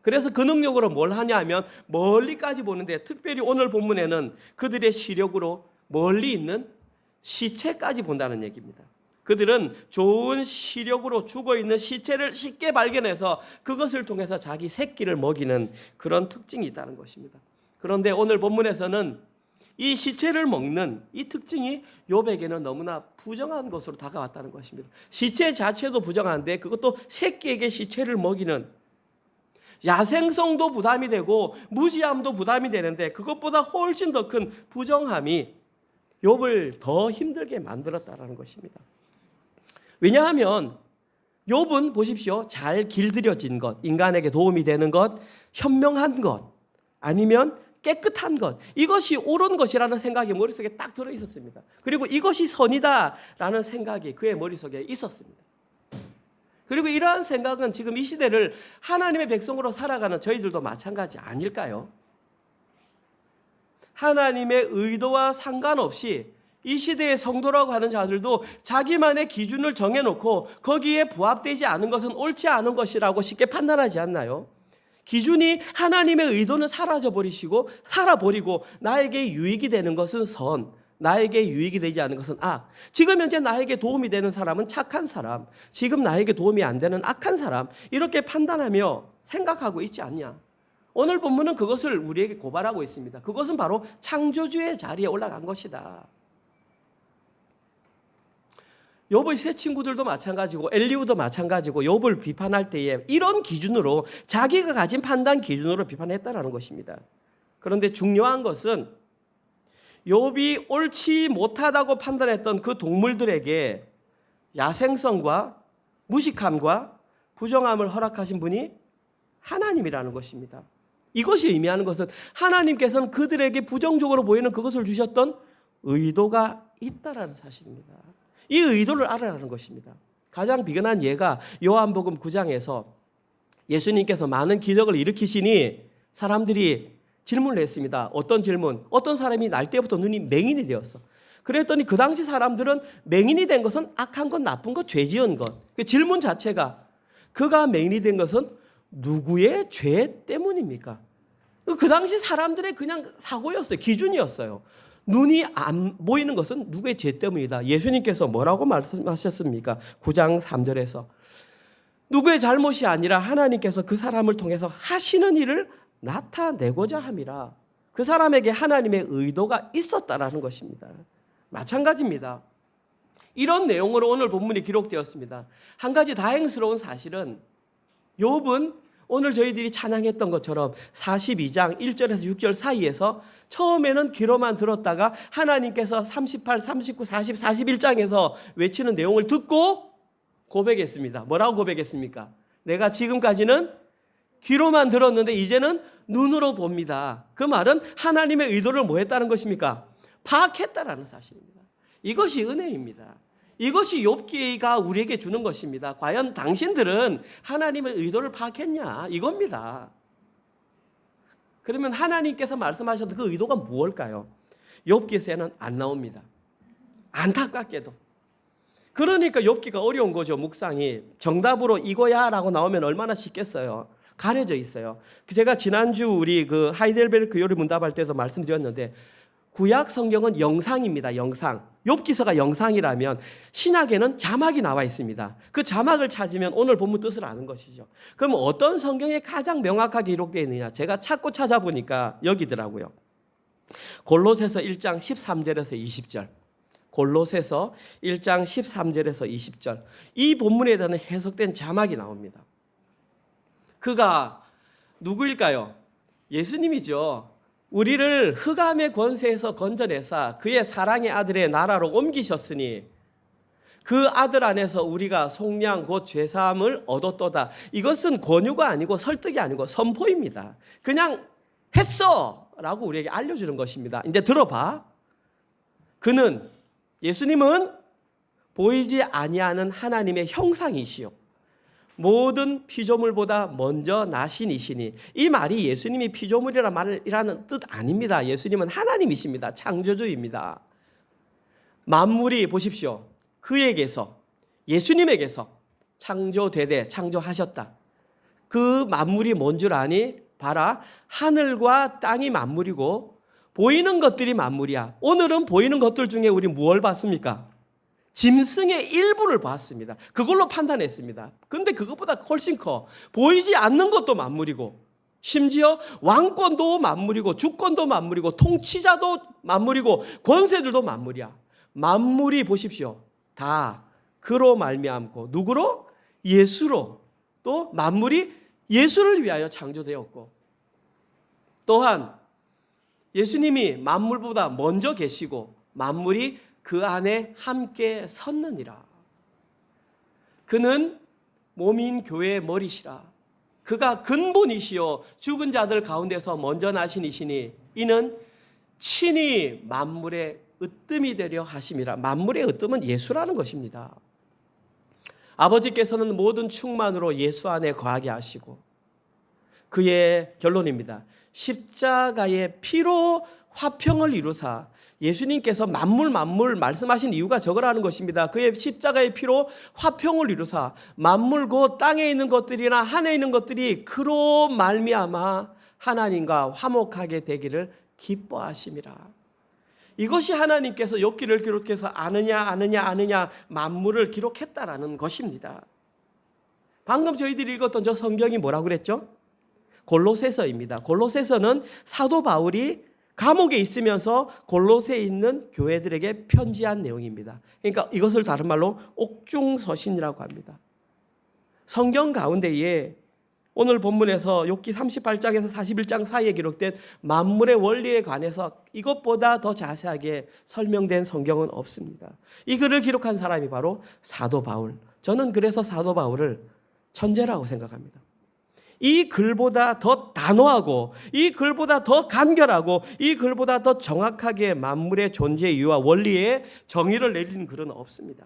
그래서 그 능력으로 뭘 하냐 하면 멀리까지 보는데, 특별히 오늘 본문에는 그들의 시력으로 멀리 있는 시체까지 본다는 얘기입니다. 그들은 좋은 시력으로 죽어있는 시체를 쉽게 발견해서 그것을 통해서 자기 새끼를 먹이는 그런 특징이 있다는 것입니다. 그런데 오늘 본문에서는 이 시체를 먹는 이 특징이 욥에게는 너무나 부정한 것으로 다가왔다는 것입니다. 시체 자체도 부정한데 그것도 새끼에게 시체를 먹이는, 야생성도 부담이 되고 무지함도 부담이 되는데 그것보다 훨씬 더 큰 부정함이 욥을 더 힘들게 만들었다는 것입니다. 왜냐하면 욥은 보십시오. 잘 길들여진 것, 인간에게 도움이 되는 것, 현명한 것, 아니면 깨끗한 것, 이것이 옳은 것이라는 생각이 머릿속에 딱 들어있었습니다. 그리고 이것이 선이다라는 생각이 그의 머릿속에 있었습니다. 그리고 이러한 생각은 지금 이 시대를 하나님의 백성으로 살아가는 저희들도 마찬가지 아닐까요? 하나님의 의도와 상관없이 이 시대의 성도라고 하는 자들도 자기만의 기준을 정해놓고 거기에 부합되지 않은 것은 옳지 않은 것이라고 쉽게 판단하지 않나요? 기준이 하나님의 의도는 사라져버리시고 살아버리고 나에게 유익이 되는 것은 선, 나에게 유익이 되지 않는 것은 악. 지금 현재 나에게 도움이 되는 사람은 착한 사람, 지금 나에게 도움이 안 되는 악한 사람, 이렇게 판단하며 생각하고 있지 않냐? 오늘 본문은 그것을 우리에게 고발하고 있습니다. 그것은 바로 창조주의 자리에 올라간 것이다. 욥의 세 친구들도 마찬가지고 엘리후도 마찬가지고 욥을 비판할 때에 이런 기준으로 자기가 가진 판단 기준으로 비판했다라는 것입니다. 그런데 중요한 것은 욥이 옳지 못하다고 판단했던 그 동물들에게 야생성과 무식함과 부정함을 허락하신 분이 하나님이라는 것입니다. 이것이 의미하는 것은 하나님께서는 그들에게 부정적으로 보이는 그것을 주셨던 의도가 있다라는 사실입니다. 이 의도를 알아라는 것입니다. 가장 비근한 예가 요한복음 9장에서 예수님께서 많은 기적을 일으키시니 사람들이 질문을 했습니다. 어떤 질문? 어떤 사람이 날 때부터 눈이 맹인이 되었어. 그랬더니 그 당시 사람들은 맹인이 된 것은 악한 것, 나쁜 것, 죄 지은 것. 그 질문 자체가 그가 맹인이 된 것은 누구의 죄 때문입니까? 그 당시 사람들의 그냥 사고였어요. 기준이었어요. 눈이 안 보이는 것은 누구의 죄 때문이다. 예수님께서 뭐라고 말씀하셨습니까? 9장 3절에서 누구의 잘못이 아니라 하나님께서 그 사람을 통해서 하시는 일을 나타내고자 함이라. 그 사람에게 하나님의 의도가 있었다라는 것입니다. 마찬가지입니다. 이런 내용으로 오늘 본문이 기록되었습니다. 한 가지 다행스러운 사실은 욥은 오늘 저희들이 찬양했던 것처럼 42장 1절에서 6절 사이에서 처음에는 귀로만 들었다가 하나님께서 38, 39, 40, 41장에서 외치는 내용을 듣고 고백했습니다. 뭐라고 고백했습니까? 내가 지금까지는 귀로만 들었는데 이제는 눈으로 봅니다. 그 말은 하나님의 의도를 뭐 했다는 것입니까? 파악했다라는 사실입니다. 이것이 은혜입니다. 이것이 욥기가 우리에게 주는 것입니다. 과연 당신들은 하나님의 의도를 파악했냐? 이겁니다. 그러면 하나님께서 말씀하셨던 그 의도가 무엇일까요? 욥기에서는 안 나옵니다. 안타깝게도. 그러니까 욥기가 어려운 거죠. 묵상이. 정답으로 이거야 라고 나오면 얼마나 쉽겠어요. 가려져 있어요. 제가 지난주 우리 그 하이델베르크 요리 문답할 때도 말씀드렸는데 구약 성경은 영상입니다. 영상. 욥기서가 영상이라면 신약에는 자막이 나와 있습니다. 그 자막을 찾으면 오늘 본문 뜻을 아는 것이죠. 그럼 어떤 성경에 가장 명확하게 기록되어 있느냐? 제가 찾고 찾아보니까 여기더라고요. 골로새서 1장 13절에서 20절. 골로새서 1장 13절에서 20절. 이 본문에 대한 해석된 자막이 나옵니다. 그가 누구일까요? 예수님이죠. 우리를 흑암의 권세에서 건져내사 그의 사랑의 아들의 나라로 옮기셨으니 그 아들 안에서 우리가 속량 곧 죄사함을 얻었도다. 이것은 권유가 아니고 설득이 아니고 선포입니다. 그냥 했어 라고 우리에게 알려주는 것입니다. 이제 들어봐. 그는 예수님은 보이지 아니하는 하나님의 형상이시요 모든 피조물보다 먼저 나신 이시니. 이 말이 예수님이 피조물이라는 말이라는 뜻 아닙니다. 예수님은 하나님이십니다. 창조주입니다. 만물이 보십시오. 그에게서 예수님에게서 창조되되 창조하셨다. 그 만물이 뭔 줄 아니? 봐라. 하늘과 땅이 만물이고 보이는 것들이 만물이야. 오늘은 보이는 것들 중에 우리 무엇을 봤습니까? 짐승의 일부를 봤습니다. 그걸로 판단했습니다. 그런데 그것보다 훨씬 커. 보이지 않는 것도 만물이고 심지어 왕권도 만물이고 주권도 만물이고 통치자도 만물이고 권세들도 만물이야. 만물이 보십시오. 다 그로 말미암고 누구로? 예수로. 또 만물이 예수를 위하여 창조되었고 또한 예수님이 만물보다 먼저 계시고 만물이 그 안에 함께 섰느니라. 그는 몸인 교회의 머리시라. 그가 근본이시요 죽은 자들 가운데서 먼저 나신 이시니 이는 친히 만물의 으뜸이 되려 하심이라. 만물의 으뜸은 예수라는 것입니다. 아버지께서는 모든 충만으로 예수 안에 거하게 하시고 그의 결론입니다. 십자가의 피로 화평을 이루사 예수님께서 만물 말씀하신 이유가 저거라는 것입니다. 그의 십자가의 피로 화평을 이루사 만물 곧 땅에 있는 것들이나 하늘에 있는 것들이 그로 말미암아 하나님과 화목하게 되기를 기뻐하심이라. 이것이 하나님께서 욥기를 기록해서 아느냐 만물을 기록했다라는 것입니다. 방금 저희들이 읽었던 저 성경이 뭐라고 그랬죠? 골로새서입니다. 골로새서는 사도 바울이 감옥에 있으면서 골로새에 있는 교회들에게 편지한 내용입니다. 그러니까 이것을 다른 말로 옥중서신이라고 합니다. 성경 가운데에 오늘 본문에서 욥기 38장에서 41장 사이에 기록된 만물의 원리에 관해서 이것보다 더 자세하게 설명된 성경은 없습니다. 이 글을 기록한 사람이 바로 사도 바울. 저는 그래서 사도 바울을 천재라고 생각합니다. 이 글보다 더 단호하고 이 글보다 더 간결하고 이 글보다 더 정확하게 만물의 존재 이유와 원리에 정의를 내리는 글은 없습니다.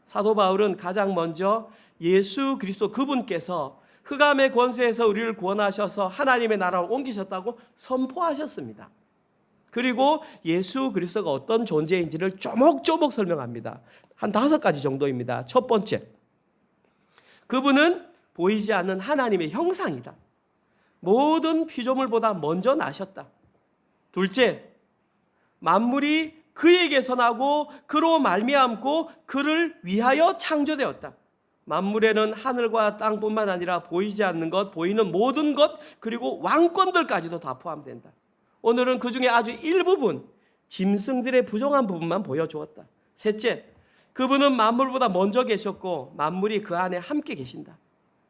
사도 바울은 가장 먼저 예수 그리스도 그분께서 흑암의 권세에서 우리를 구원하셔서 하나님의 나라로 옮기셨다고 선포하셨습니다. 그리고 예수 그리스도가 어떤 존재인지를 조목조목 설명합니다. 한 5가지 정도입니다. 첫 번째, 그분은 보이지 않는 하나님의 형상이다. 모든 피조물보다 먼저 나셨다. 둘째, 만물이 그에게서 나고 그로 말미암고 그를 위하여 창조되었다. 만물에는 하늘과 땅뿐만 아니라 보이지 않는 것, 보이는 모든 것, 그리고 왕권들까지도 다 포함된다. 오늘은 그 중에 아주 일부분, 짐승들의 부정한 부분만 보여주었다. 셋째, 그분은 만물보다 먼저 계셨고 만물이 그 안에 함께 계신다.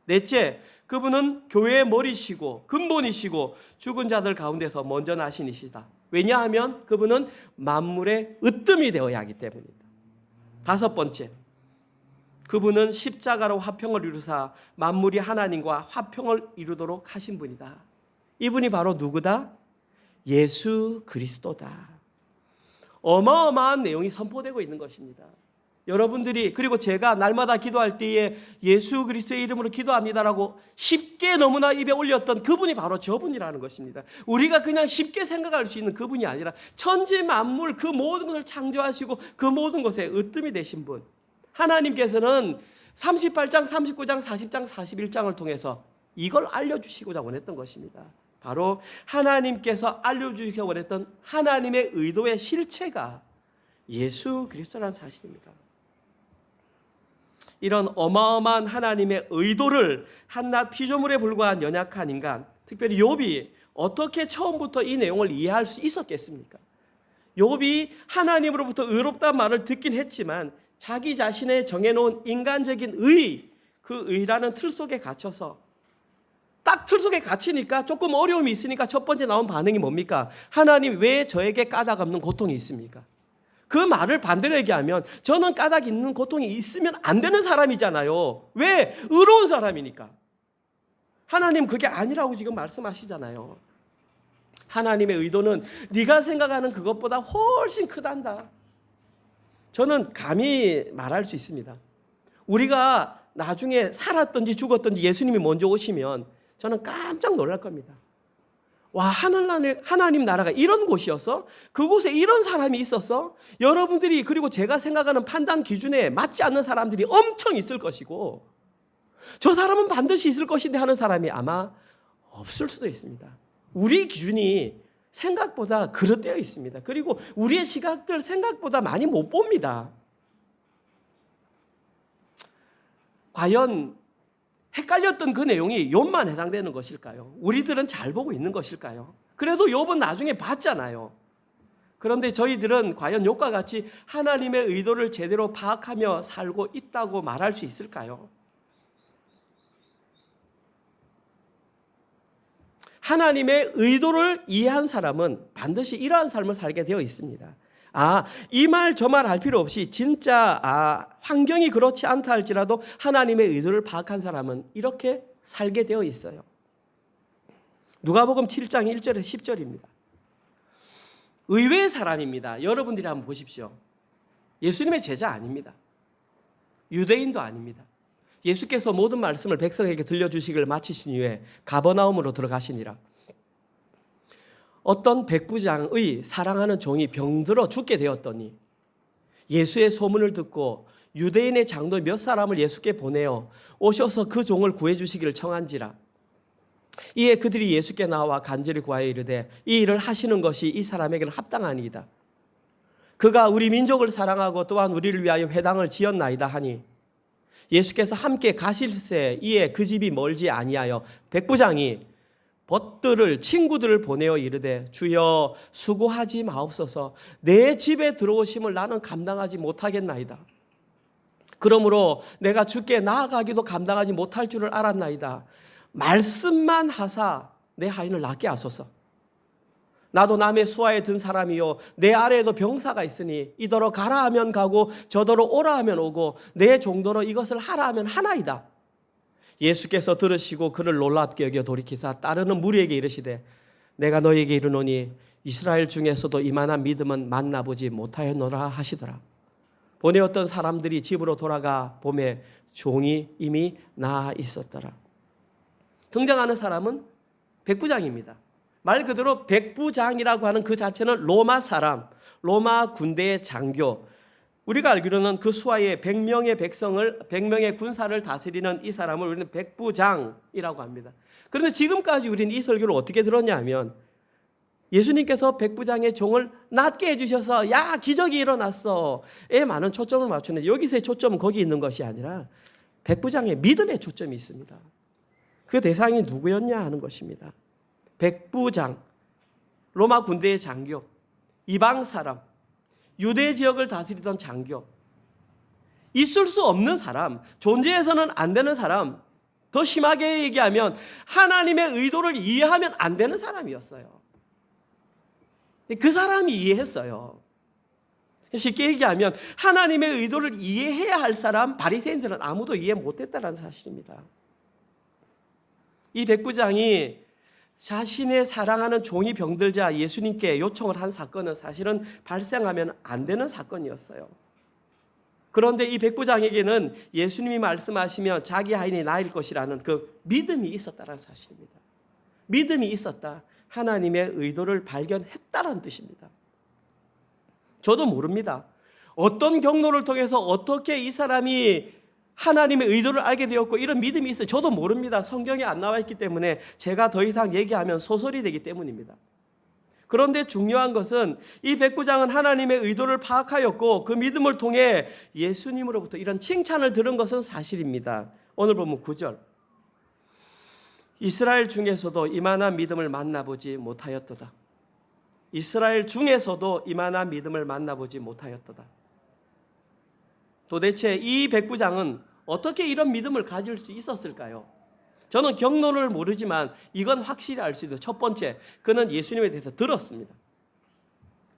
넷째, 그분은 교회의 머리시고 근본이시고 죽은 자들 가운데서 먼저 나신 이시다. 왜냐하면 그분은 만물의 으뜸이 되어야 하기 때문이다. 5번째, 그분은 십자가로 화평을 이루사 만물이 하나님과 화평을 이루도록 하신 분이다. 이분이 바로 누구다? 예수 그리스도다. 어마어마한 내용이 선포되고 있는 것입니다. 여러분들이 그리고 제가 날마다 기도할 때에 예수 그리스도의 이름으로 기도합니다라고 쉽게 너무나 입에 올렸던 그분이 바로 저분이라는 것입니다. 우리가 그냥 쉽게 생각할 수 있는 그분이 아니라 천지 만물 그 모든 것을 창조하시고 그 모든 것에 으뜸이 되신 분. 하나님께서는 38장, 39장, 40장, 41장을 통해서 이걸 알려주시고자 원했던 것입니다. 바로 하나님께서 알려주시기 원했던 하나님의 의도의 실체가 예수 그리스도라는 사실입니다. 이런 어마어마한 하나님의 의도를 한낱 피조물에 불과한 연약한 인간, 특별히 욥이 어떻게 처음부터 이 내용을 이해할 수 있었겠습니까? 욥이 하나님으로부터 의롭다는 말을 듣긴 했지만 자기 자신의 정해놓은 인간적인 의, 그 의라는 틀 속에 갇혀서 딱 틀 속에 갇히니까 조금 어려움이 있으니까 첫 번째 나온 반응이 뭡니까? 하나님 왜 저에게 까닭 없는 고통이 있습니까? 그 말을 반대로 얘기하면 저는 까닭 있는 고통이 있으면 안 되는 사람이잖아요. 왜? 의로운 사람이니까. 하나님 그게 아니라고 지금 말씀하시잖아요. 하나님의 의도는 네가 생각하는 그것보다 훨씬 크단다. 저는 감히 말할 수 있습니다. 우리가 나중에 살았든지 죽었든지 예수님이 먼저 오시면 저는 깜짝 놀랄 겁니다. 와, 하나님 나라가 이런 곳이어서 그곳에 이런 사람이 있어서 여러분들이 그리고 제가 생각하는 판단 기준에 맞지 않는 사람들이 엄청 있을 것이고 저 사람은 반드시 있을 것인데 하는 사람이 아마 없을 수도 있습니다. 우리 기준이 생각보다 그릇되어 있습니다. 그리고 우리의 시각들 생각보다 많이 못 봅니다. 과연 헷갈렸던 그 내용이 욥만 해당되는 것일까요? 우리들은 잘 보고 있는 것일까요? 그래도 욥은 나중에 봤잖아요. 그런데 저희들은 과연 욥과 같이 하나님의 의도를 제대로 파악하며 살고 있다고 말할 수 있을까요? 하나님의 의도를 이해한 사람은 반드시 이러한 삶을 살게 되어 있습니다. 이 말 저 말 할 필요 없이 진짜 환경이 그렇지 않다 할지라도 하나님의 의도를 파악한 사람은 이렇게 살게 되어 있어요. 누가복음 7장 1절에서 10절입니다. 의외의 사람입니다. 여러분들이 한번 보십시오. 예수님의 제자 아닙니다. 유대인도 아닙니다. 예수께서 모든 말씀을 백성에게 들려주시기를 마치신 이후에 가버나움으로 들어가시니라. 어떤 백부장의 사랑하는 종이 병들어 죽게 되었더니 예수의 소문을 듣고 유대인의 장로 몇 사람을 예수께 보내어 오셔서 그 종을 구해주시기를 청한지라. 이에 그들이 예수께 나와 간절히 구하여 이르되 이 일을 하시는 것이 이 사람에게는 합당하니이다. 그가 우리 민족을 사랑하고 또한 우리를 위하여 회당을 지었나이다 하니 예수께서 함께 가실새 이에 그 집이 멀지 아니하여 백부장이 벗들을 친구들을 보내어 이르되 주여 수고하지 마옵소서 내 집에 들어오심을 나는 감당하지 못하겠나이다. 그러므로 내가 주께 나아가기도 감당하지 못할 줄을 알았나이다. 말씀만 하사 내 하인을 낫게 하소서. 나도 남의 수하에 든 사람이요 내 아래에도 병사가 있으니 이더러 가라 하면 가고 저더러 오라 하면 오고 내 종도로 이것을 하라 하면 하나이다. 예수께서 들으시고 그를 놀랍게 여겨 돌이키사 따르는 무리에게 이르시되 내가 너에게 이르노니 이스라엘 중에서도 이만한 믿음은 만나보지 못하였노라 하시더라. 보내 어떤 사람들이 집으로 돌아가 보매 종이 이미 나아 있었더라. 등장하는 사람은 백부장입니다. 말 그대로 백부장이라고 하는 그 자체는 로마 사람, 로마 군대의 장교. 우리가 알기로는 그 수하에 100명의 군사를 다스리는 이 사람을 우리는 백부장이라고 합니다. 그런데 지금까지 우리는 이 설교를 어떻게 들었냐면 예수님께서 백부장의 종을 낫게 해주셔서 야 기적이 일어났어 에 많은 초점을 맞추는데 여기서의 초점은 거기 있는 것이 아니라 백부장의 믿음에 초점이 있습니다. 그 대상이 누구였냐 하는 것입니다. 백부장, 로마 군대의 장교, 이방 사람, 유대 지역을 다스리던 장교, 있을 수 없는 사람, 존재해서는 안 되는 사람, 더 심하게 얘기하면 하나님의 의도를 이해하면 안 되는 사람이었어요. 그 사람이 이해했어요. 쉽게 얘기하면 하나님의 의도를 이해해야 할 사람 바리새인들은 아무도 이해 못했다는 사실입니다. 이 백부장이 자신의 사랑하는 종이 병들자 예수님께 요청을 한 사건은 사실은 발생하면 안 되는 사건이었어요. 그런데 이 백부장에게는 예수님이 말씀하시면 자기 하인이 나을 것이라는 그 믿음이 있었다는 사실입니다. 믿음이 있었다. 하나님의 의도를 발견했다는 뜻입니다. 저도 모릅니다. 어떤 경로를 통해서 어떻게 이 사람이 하나님의 의도를 알게 되었고 이런 믿음이 있어요. 저도 모릅니다. 성경에 안 나와 있기 때문에 제가 더 이상 얘기하면 소설이 되기 때문입니다. 그런데 중요한 것은 이 백부장은 하나님의 의도를 파악하였고 그 믿음을 통해 예수님으로부터 이런 칭찬을 들은 것은 사실입니다. 오늘 보면 9절. 이스라엘 중에서도 이만한 믿음을 만나보지 못하였도다. 이스라엘 중에서도 이만한 믿음을 만나보지 못하였도다. 도대체 이 백부장은 어떻게 이런 믿음을 가질 수 있었을까요? 저는 경로를 모르지만 이건 확실히 알 수 있는 첫 번째, 그는 예수님에 대해서 들었습니다.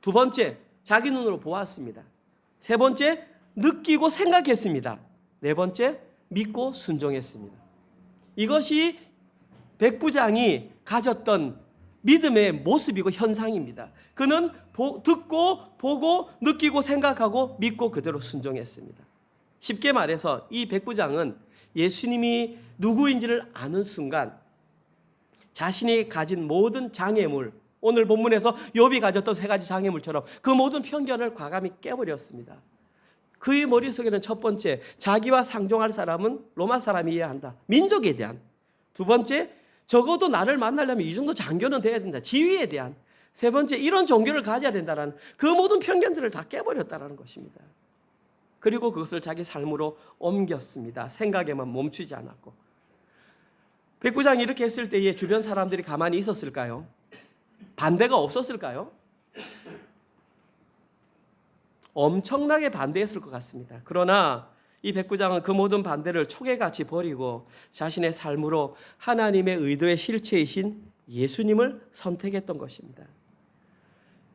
두 번째, 자기 눈으로 보았습니다. 세 번째, 느끼고 생각했습니다. 네 번째, 믿고 순종했습니다. 이것이 백부장이 가졌던 믿음의 모습이고 현상입니다. 그는 듣고 보고 느끼고 생각하고 믿고 그대로 순종했습니다. 쉽게 말해서 이 백부장은 예수님이 누구인지를 아는 순간 자신이 가진 모든 장애물, 오늘 본문에서 욥이 가졌던 세 가지 장애물처럼 그 모든 편견을 과감히 깨버렸습니다. 그의 머릿속에는 첫 번째, 자기와 상종할 사람은 로마 사람이어야 한다. 민족에 대한. 두 번째, 적어도 나를 만나려면 이 정도 장교는 돼야 된다. 지위에 대한. 세 번째, 이런 종교를 가져야 된다는 그 모든 편견들을 다 깨버렸다는 것입니다. 그리고 그것을 자기 삶으로 옮겼습니다. 생각에만 멈추지 않았고. 백부장이 이렇게 했을 때에 주변 사람들이 가만히 있었을까요? 반대가 없었을까요? 엄청나게 반대했을 것 같습니다. 그러나 이 백부장은 그 모든 반대를 촉에같이 버리고 자신의 삶으로 하나님의 의도의 실체이신 예수님을 선택했던 것입니다.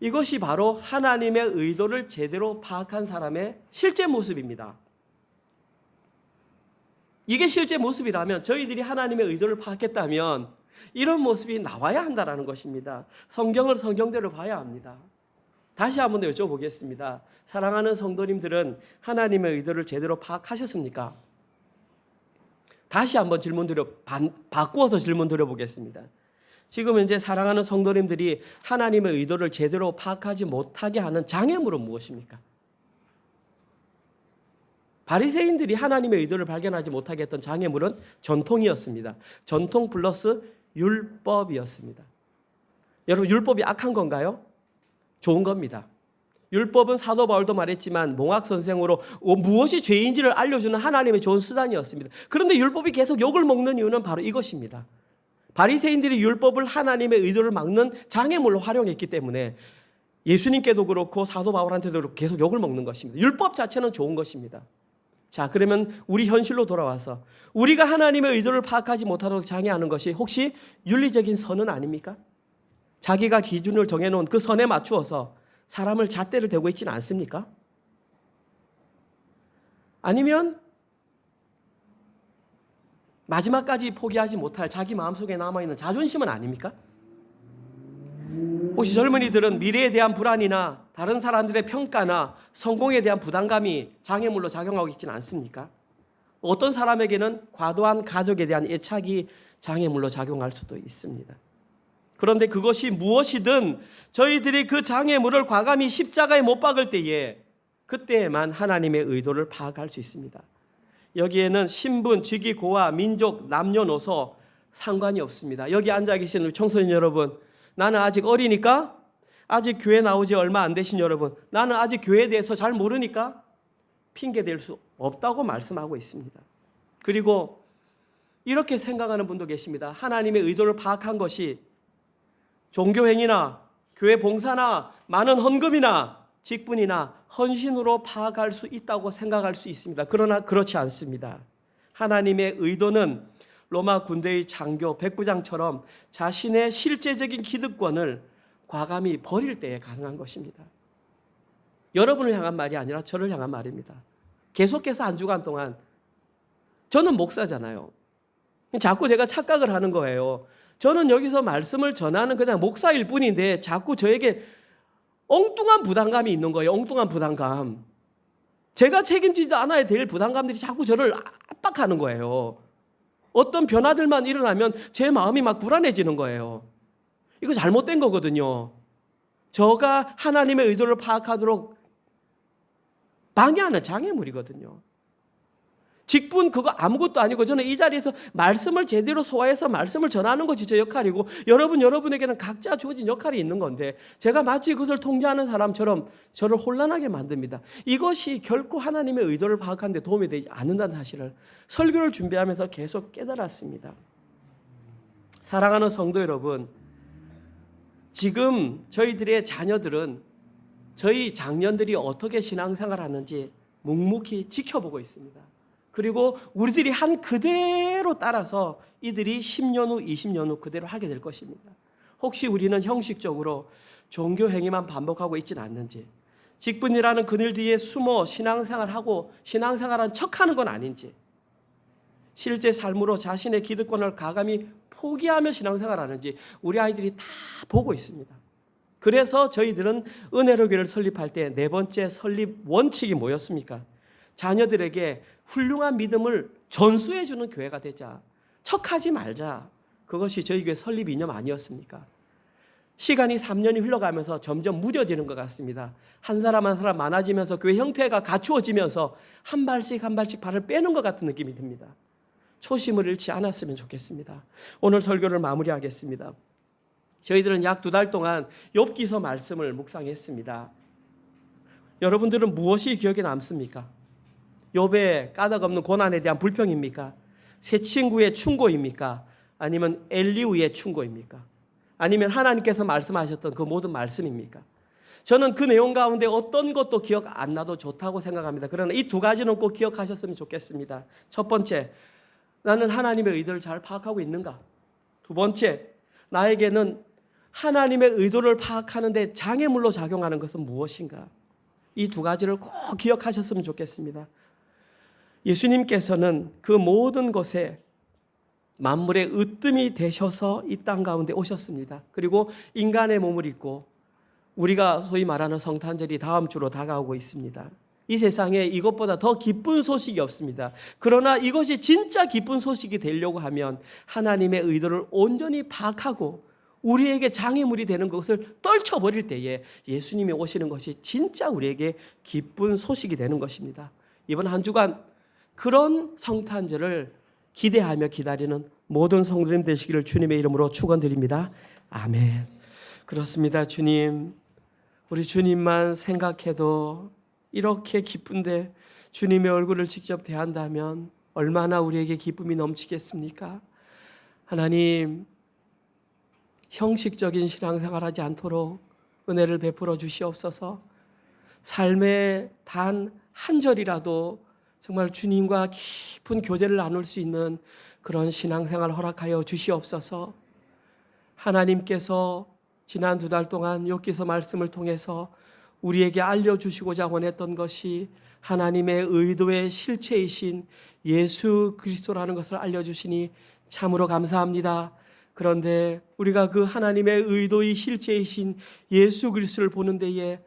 이것이 바로 하나님의 의도를 제대로 파악한 사람의 실제 모습입니다. 이게 실제 모습이라면 저희들이 하나님의 의도를 파악했다면 이런 모습이 나와야 한다는 것입니다. 성경을 성경대로 봐야 합니다. 다시 한번 더 여쭤보겠습니다. 사랑하는 성도님들은 하나님의 의도를 제대로 파악하셨습니까? 다시 한번 바꾸어서 질문 드려보겠습니다. 지금 이제 사랑하는 성도님들이 하나님의 의도를 제대로 파악하지 못하게 하는 장애물은 무엇입니까? 바리새인들이 하나님의 의도를 발견하지 못하게 했던 장애물은 전통이었습니다. 전통 플러스 율법이었습니다. 여러분, 율법이 악한 건가요? 좋은 겁니다. 율법은 사도 바울도 말했지만 몽학 선생으로 무엇이 죄인지를 알려주는 하나님의 좋은 수단이었습니다. 그런데 율법이 계속 욕을 먹는 이유는 바로 이것입니다. 바리새인들이 율법을 하나님의 의도를 막는 장애물로 활용했기 때문에 예수님께도 그렇고 사도 바울한테도 그렇고 계속 욕을 먹는 것입니다. 율법 자체는 좋은 것입니다. 자, 그러면 우리 현실로 돌아와서 우리가 하나님의 의도를 파악하지 못하도록 장애하는 것이 혹시 윤리적인 선은 아닙니까? 자기가 기준을 정해놓은 그 선에 맞추어서 사람을 잣대를 대고 있지는 않습니까? 아니면 마지막까지 포기하지 못할 자기 마음속에 남아있는 자존심은 아닙니까? 혹시 젊은이들은 미래에 대한 불안이나 다른 사람들의 평가나 성공에 대한 부담감이 장애물로 작용하고 있지는 않습니까? 어떤 사람에게는 과도한 가족에 대한 애착이 장애물로 작용할 수도 있습니다. 그런데 그것이 무엇이든 저희들이 그 장애물을 과감히 십자가에 못 박을 때에 그때에만 하나님의 의도를 파악할 수 있습니다. 여기에는 신분, 직위, 고하, 민족, 남녀노소 상관이 없습니다. 여기 앉아 계신 우리 청소년 여러분, 나는 아직 어리니까, 아직 교회 나오지 얼마 안 되신 여러분, 나는 아직 교회에 대해서 잘 모르니까 핑계댈 수 없다고 말씀하고 있습니다. 그리고 이렇게 생각하는 분도 계십니다. 하나님의 의도를 파악한 것이 종교행위나 교회 봉사나 많은 헌금이나 직분이나 헌신으로 파악할 수 있다고 생각할 수 있습니다. 그러나 그렇지 않습니다. 하나님의 의도는 로마 군대의 장교 백부장처럼 자신의 실제적인 기득권을 과감히 버릴 때에 가능한 것입니다. 여러분을 향한 말이 아니라 저를 향한 말입니다. 계속해서 한 주간 동안 저는 목사잖아요. 자꾸 제가 착각을 하는 거예요. 저는 여기서 말씀을 전하는 그냥 목사일 뿐인데 자꾸 저에게 엉뚱한 부담감이 있는 거예요. 엉뚱한 부담감. 제가 책임지지 않아야 될 부담감들이 자꾸 저를 압박하는 거예요. 어떤 변화들만 일어나면 제 마음이 막 불안해지는 거예요. 이거 잘못된 거거든요. 저가 하나님의 의도를 파악하도록 방해하는 장애물이거든요. 직분 그거 아무것도 아니고 저는 이 자리에서 말씀을 제대로 소화해서 말씀을 전하는 것이 제 역할이고 여러분에게는 각자 주어진 역할이 있는 건데 제가 마치 그것을 통제하는 사람처럼 저를 혼란하게 만듭니다. 이것이 결코 하나님의 의도를 파악하는 데 도움이 되지 않는다는 사실을 설교를 준비하면서 계속 깨달았습니다. 사랑하는 성도 여러분, 지금 저희들의 자녀들은 저희 장년들이 어떻게 신앙생활 하는지 묵묵히 지켜보고 있습니다. 그리고 우리들이 한 그대로 따라서 이들이 10년 후, 20년 후 그대로 하게 될 것입니다. 혹시 우리는 형식적으로 종교 행위만 반복하고 있지는 않는지, 직분이라는 그늘 뒤에 숨어 신앙생활하고 신앙생활한 척하는 건 아닌지, 실제 삶으로 자신의 기득권을 과감히 포기하며 신앙생활하는지 우리 아이들이 다 보고 있습니다. 그래서 저희들은 은혜로 교회를 설립할 때 네 번째 설립 원칙이 뭐였습니까? 자녀들에게 훌륭한 믿음을 전수해 주는 교회가 되자. 척하지 말자. 그것이 저희 교회 설립 이념 아니었습니까? 시간이 3년이 흘러가면서 점점 무뎌지는 것 같습니다. 한 사람 한 사람 많아지면서 교회 형태가 갖추어지면서 한 발씩 한 발씩 발을 빼는 것 같은 느낌이 듭니다. 초심을 잃지 않았으면 좋겠습니다. 오늘 설교를 마무리하겠습니다. 저희들은 약 2달 동안 욥기서 말씀을 묵상했습니다. 여러분들은 무엇이 기억에 남습니까? 욥의 까닭없는 고난에 대한 불평입니까? 새 친구의 충고입니까? 아니면 엘리후의 충고입니까? 아니면 하나님께서 말씀하셨던 그 모든 말씀입니까? 저는 그 내용 가운데 어떤 것도 기억 안 나도 좋다고 생각합니다. 그러나 이 두 가지는 꼭 기억하셨으면 좋겠습니다. 첫 번째, 나는 하나님의 의도를 잘 파악하고 있는가? 두 번째, 나에게는 하나님의 의도를 파악하는 데 장애물로 작용하는 것은 무엇인가? 이 두 가지를 꼭 기억하셨으면 좋겠습니다. 예수님께서는 그 모든 것에 만물의 으뜸이 되셔서 이 땅 가운데 오셨습니다. 그리고 인간의 몸을 입고 우리가 소위 말하는 성탄절이 다음 주로 다가오고 있습니다. 이 세상에 이것보다 더 기쁜 소식이 없습니다. 그러나 이것이 진짜 기쁜 소식이 되려고 하면 하나님의 의도를 온전히 파악하고 우리에게 장애물이 되는 것을 떨쳐버릴 때에 예수님이 오시는 것이 진짜 우리에게 기쁜 소식이 되는 것입니다. 이번 한 주간 그런 성탄절을 기대하며 기다리는 모든 성도님 되시기를 주님의 이름으로 축원드립니다. 아멘. 그렇습니다. 주님, 우리 주님만 생각해도 이렇게 기쁜데 주님의 얼굴을 직접 대한다면 얼마나 우리에게 기쁨이 넘치겠습니까? 하나님, 형식적인 신앙생활하지 않도록 은혜를 베풀어 주시옵소서. 삶의 단 한 절이라도 정말 주님과 깊은 교제를 나눌 수 있는 그런 신앙생활 허락하여 주시옵소서. 하나님께서 지난 2달 동안 욥기서 말씀을 통해서 우리에게 알려주시고자 원했던 것이 하나님의 의도의 실체이신 예수 그리스도라는 것을 알려주시니 참으로 감사합니다. 그런데 우리가 그 하나님의 의도의 실체이신 예수 그리스도를 보는 데에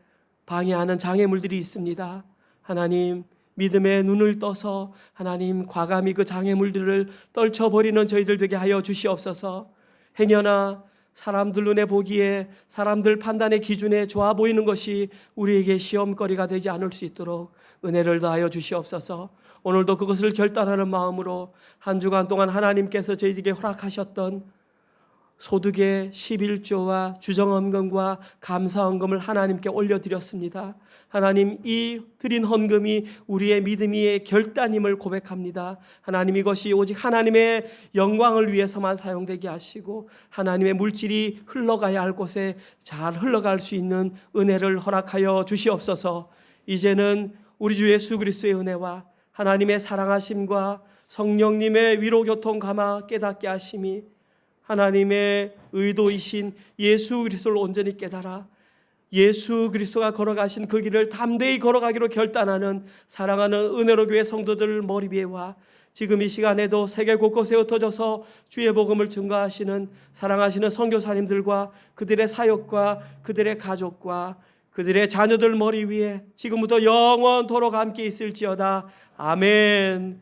방해하는 장애물들이 있습니다. 하나님, 믿음의 눈을 떠서 하나님 과감히 그 장애물들을 떨쳐버리는 저희들 되게 하여 주시옵소서. 행여나 사람들 눈에 보기에 사람들 판단의 기준에 좋아 보이는 것이 우리에게 시험거리가 되지 않을 수 있도록 은혜를 더하여 주시옵소서. 오늘도 그것을 결단하는 마음으로 한 주간 동안 하나님께서 저희에게 허락하셨던 소득의 11조와 주정헌금과 감사헌금을 하나님께 올려드렸습니다. 하나님, 이 드린 헌금이 우리의 믿음의 결단임을 고백합니다. 하나님, 이것이 오직 하나님의 영광을 위해서만 사용되게 하시고 하나님의 물질이 흘러가야 할 곳에 잘 흘러갈 수 있는 은혜를 허락하여 주시옵소서. 이제는 우리 주 예수 그리스도의 은혜와 하나님의 사랑하심과 성령님의 위로교통 감화 깨닫게 하심이 하나님의 의도이신 예수 그리스도를 온전히 깨달아 예수 그리스도가 걸어가신 그 길을 담대히 걸어가기로 결단하는 사랑하는 은혜로 교회 성도들 머리 위에와 지금 이 시간에도 세계 곳곳에 흩어져서 주의 복음을 증거하시는 사랑하시는 선교사님들과 그들의 사역과 그들의 가족과 그들의 자녀들 머리 위에 지금부터 영원토록 함께 있을지어다. 아멘.